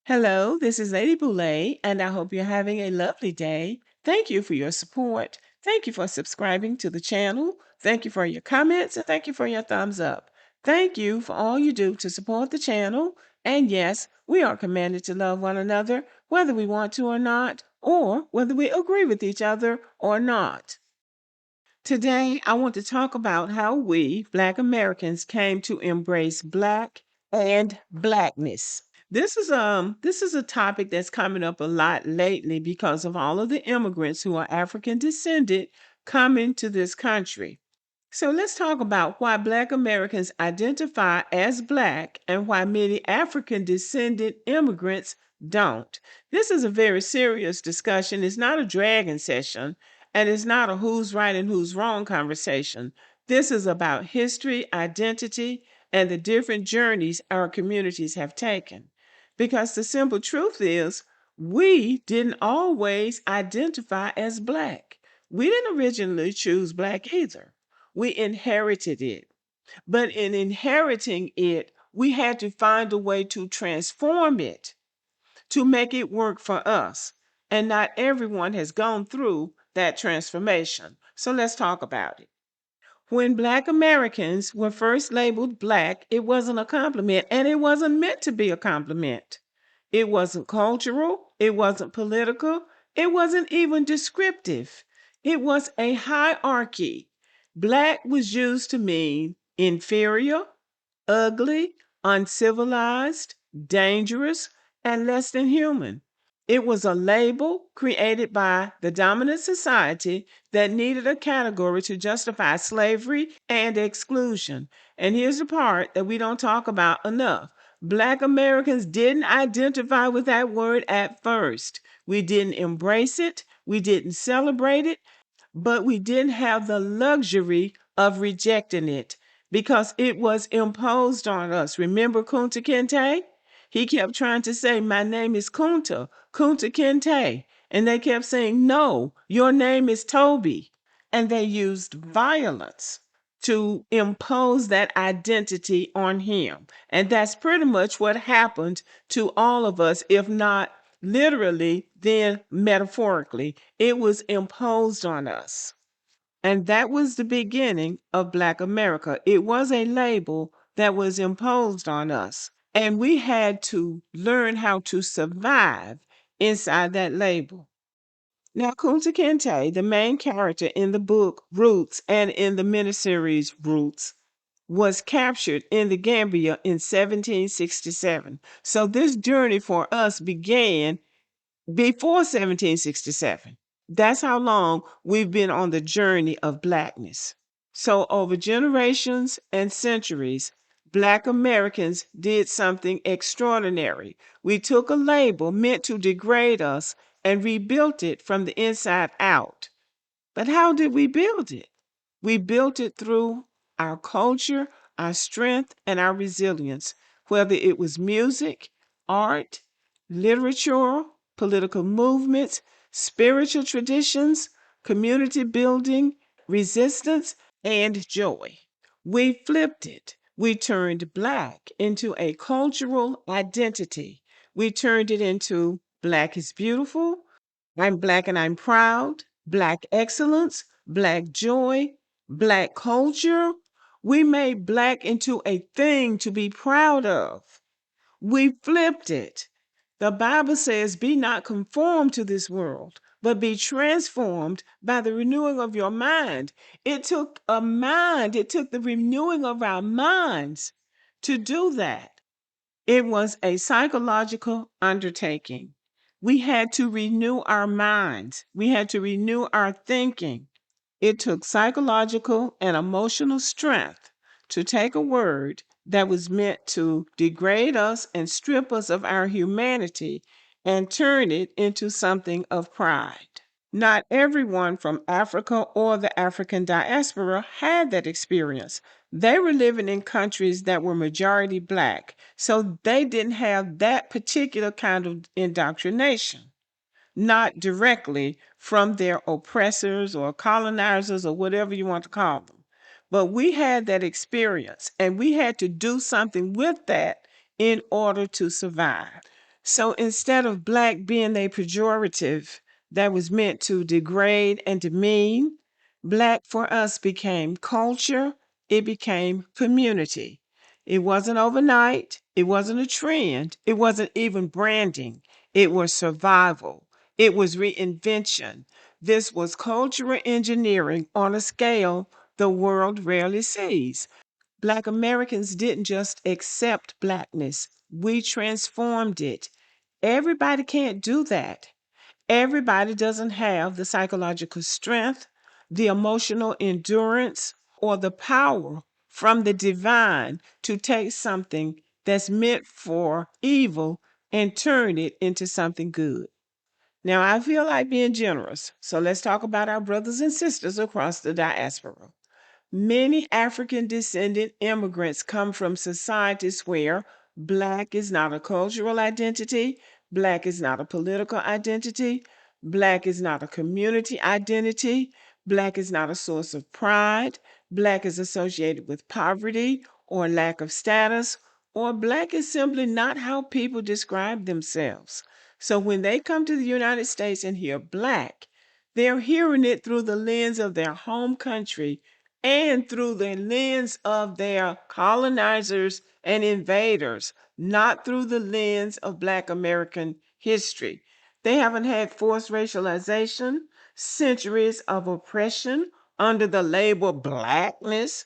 Hello, this is Lady Boulay, and I hope you're having a lovely day. Thank you for your support. Thank you for subscribing to the channel. Thank you for your comments, and thank you for your thumbs up. Thank you for all you do to support the channel. And yes, we are commanded to love one another, whether we want to or not, or whether we agree with each other or not. Today, I want to talk about how we, Black Americans, came to embrace Black and Blackness. This is a topic that's coming up a lot lately because of all of the immigrants who are African descended coming to this country. So let's talk about why Black Americans identify as Black and why many African descended immigrants don't. This is a very serious discussion. It's not a dragging session, and it's not a who's right and who's wrong conversation. This is about history, identity, and the different journeys our communities have taken. Because the simple truth is, we didn't always identify as Black. We didn't originally choose Black either. We inherited it. But in inheriting it, we had to find a way to transform it, to make it work for us. And not everyone has gone through that transformation. So let's talk about it. When Black Americans were first labeled Black, it wasn't a compliment, and it wasn't meant to be a compliment. It wasn't cultural, it wasn't political, it wasn't even descriptive. It was a hierarchy. Black was used to mean inferior, ugly, uncivilized, dangerous, and less than human. It was a label created by the dominant society that needed a category to justify slavery and exclusion. And here's the part that we don't talk about enough. Black Americans didn't identify with that word at first. We didn't embrace it, we didn't celebrate it, but we didn't have the luxury of rejecting it because it was imposed on us. Remember Kunta Kinte? He kept trying to say, my name is Kunta Kinte. And they kept saying, no, your name is Toby. And they used violence to impose that identity on him. And that's pretty much what happened to all of us, if not literally, then metaphorically. It was imposed on us. And that was the beginning of Black America. It was a label that was imposed on us. And we had to learn how to survive inside that label. Now, Kunta Kinte, the main character in the book Roots and in the miniseries Roots, was captured in the Gambia in 1767. So this journey for us began before 1767. That's how long we've been on the journey of Blackness. So, over generations and centuries, Black Americans did something extraordinary. We took a label meant to degrade us and rebuilt it from the inside out. But how did we build it? We built it through our culture, our strength, and our resilience, whether it was music, art, literature, political movements, spiritual traditions, community building, resistance, and joy. We flipped it. We turned Black into a cultural identity. We turned it into Black is beautiful, I'm Black and I'm proud, Black excellence, Black joy, Black culture. We made Black into a thing to be proud of. We flipped it. The Bible says, be not conformed to this world, but be transformed by the renewing of your mind. It took a mind, it took the renewing of our minds to do that. It was a psychological undertaking. We had to renew our minds, we had to renew our thinking. It took psychological and emotional strength to take a word that was meant to degrade us and strip us of our humanity and turn it into something of pride. Not everyone from Africa or the African diaspora had that experience. They were living in countries that were majority black, so they didn't have that particular kind of indoctrination, not directly from their oppressors or colonizers or whatever you want to call them. But we had that experience and we had to do something with that in order to survive. So instead of black being a pejorative that was meant to degrade and demean, black for us became culture, it became community. It wasn't overnight, it wasn't a trend, it wasn't even branding, it was survival, it was reinvention. This was cultural engineering on a scale the world rarely sees. Black Americans didn't just accept blackness, we transformed it. Everybody can't do that. Everybody doesn't have the psychological strength, the emotional endurance, or the power from the divine to take something that's meant for evil and turn it into something good. Now, I feel like being generous, so let's talk about our brothers and sisters across the diaspora. Many African descendant immigrants come from societies where black is not a cultural identity, black is not a political identity, black is not a community identity, black is not a source of pride, black is associated with poverty or lack of status, or black is simply not how people describe themselves. So when they come to the United States and hear black, they're hearing it through the lens of their home country and through the lens of their colonizers and invaders, not through the lens of Black American history. They haven't had forced racialization, centuries of oppression under the label blackness.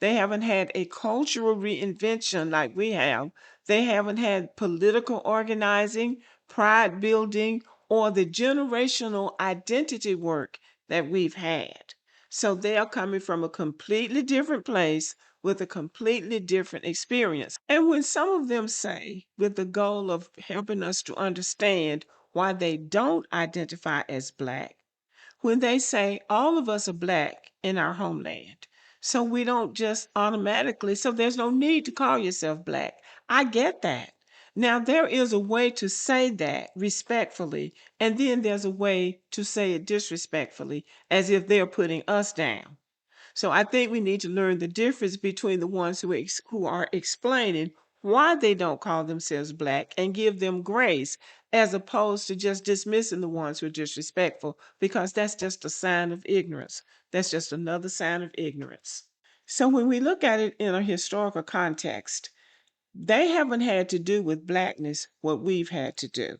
They haven't had a cultural reinvention like we have. They haven't had political organizing, pride building, or the generational identity work that we've had. So they are coming from a completely different place with a completely different experience. And when some of them say, with the goal of helping us to understand why they don't identify as Black, when they say all of us are Black in our homeland, so we don't just automatically, so there's no need to call yourself Black. I get that. Now, there is a way to say that respectfully, and then there's a way to say it disrespectfully, as if they're putting us down. So I think we need to learn the difference between the ones who are explaining why they don't call themselves Black and give them grace, as opposed to just dismissing the ones who are disrespectful, because that's just a sign of ignorance. That's just another sign of ignorance. So when we look at it in a historical context, they haven't had to do with Blackness what we've had to do.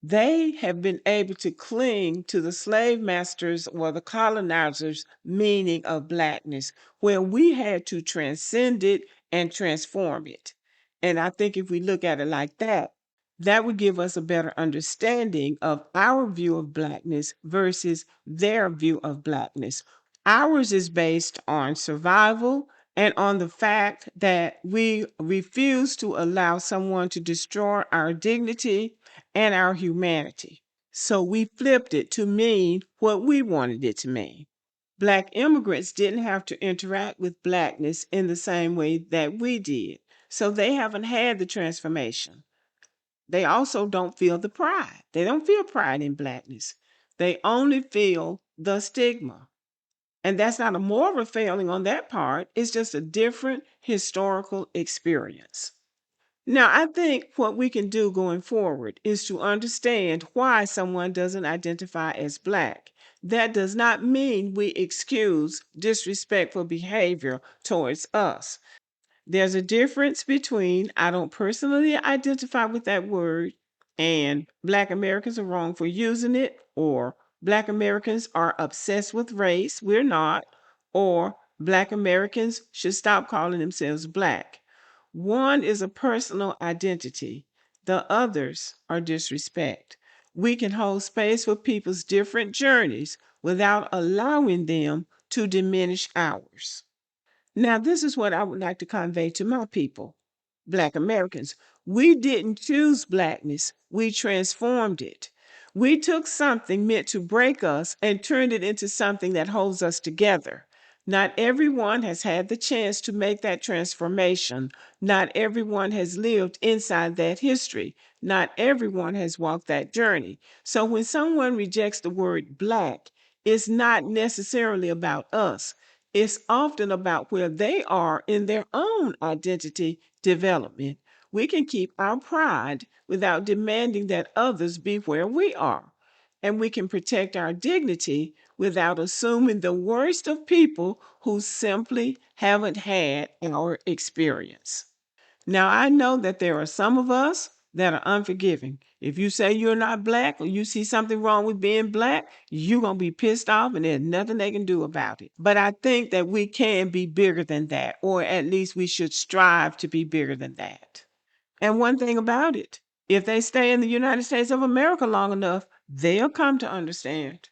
They have been able to cling to the slave masters or the colonizers' meaning of Blackness, where we had to transcend it and transform it. And I think if we look at it like that, that would give us a better understanding of our view of Blackness versus their view of Blackness. Ours is based on survival and on the fact that we refuse to allow someone to destroy our dignity and our humanity. So we flipped it to mean what we wanted it to mean. Black immigrants didn't have to interact with Blackness in the same way that we did. So they haven't had the transformation. They also don't feel the pride. They don't feel pride in Blackness. They only feel the stigma. And that's not a moral failing on that part. It's just a different historical experience. Now, I think what we can do going forward is to understand why someone doesn't identify as Black. That does not mean we excuse disrespectful behavior towards us. There's a difference between I don't personally identify with that word and Black Americans are wrong for using it, or Black Americans are obsessed with race. We're not. Or Black Americans should stop calling themselves Black. One is a personal identity, the others are disrespect. We can hold space for people's different journeys without allowing them to diminish ours. Now, this is what I would like to convey to my people, Black Americans. We didn't choose Blackness, we transformed it. We took something meant to break us and turned it into something that holds us together. Not everyone has had the chance to make that transformation. Not everyone has lived inside that history. Not everyone has walked that journey. So when someone rejects the word Black, it's not necessarily about us. It's often about where they are in their own identity development. We can keep our pride without demanding that others be where we are. And we can protect our dignity without assuming the worst of people who simply haven't had our experience. Now, I know that there are some of us that are unforgiving. If you say you're not Black or you see something wrong with being Black, you're going to be pissed off and there's nothing they can do about it. But I think that we can be bigger than that, or at least we should strive to be bigger than that. And one thing about it, if they stay in the United States of America long enough, they'll come to understand.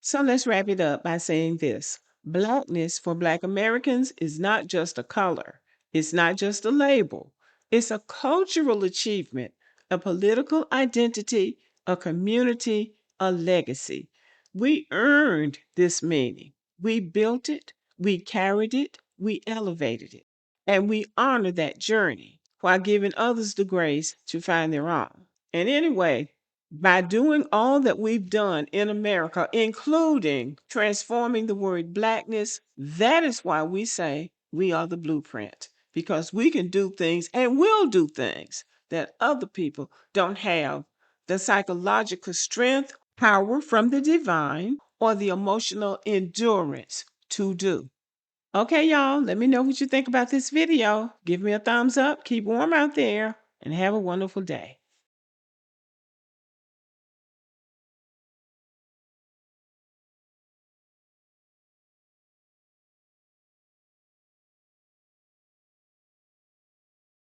So let's wrap it up by saying this: Blackness for Black Americans is not just a color, it's not just a label, it's a cultural achievement, a political identity, a community, a legacy. We earned this meaning. We built it, we carried it, we elevated it, and we honor that journey while giving others the grace to find their own. And anyway, by doing all that we've done in America, including transforming the word Blackness, that is why we say we are the blueprint, because we can do things and will do things that other people don't have the psychological strength, power from the divine, or the emotional endurance to do. Okay, y'all, let me know what you think about this video. Give me a thumbs up, keep warm out there, and have a wonderful day.